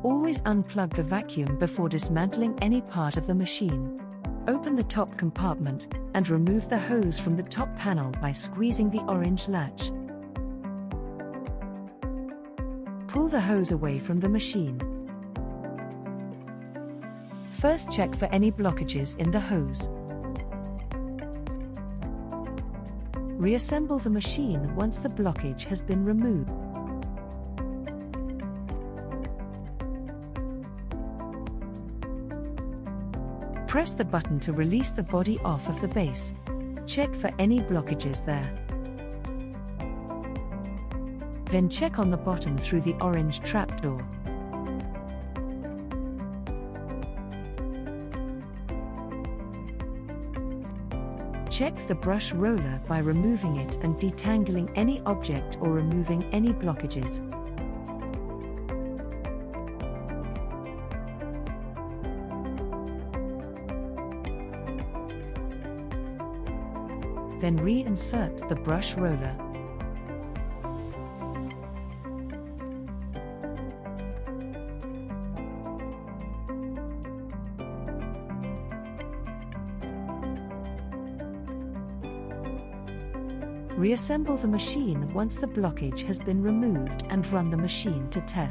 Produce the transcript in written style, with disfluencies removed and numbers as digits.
Always unplug the vacuum before dismantling any part of the machine. Open the top compartment and remove the hose from the top panel by squeezing the orange latch. Pull the hose away from the machine. First, check for any blockages in the hose. Reassemble the machine once the blockage has been removed. Press the button to release the body off of the base. Check for any blockages there. Then check on the bottom through the orange trapdoor. Check the brush roller by removing it and detangling any object or removing any blockages. Then reinsert the brush roller. Reassemble the machine once the blockage has been removed and run the machine to test.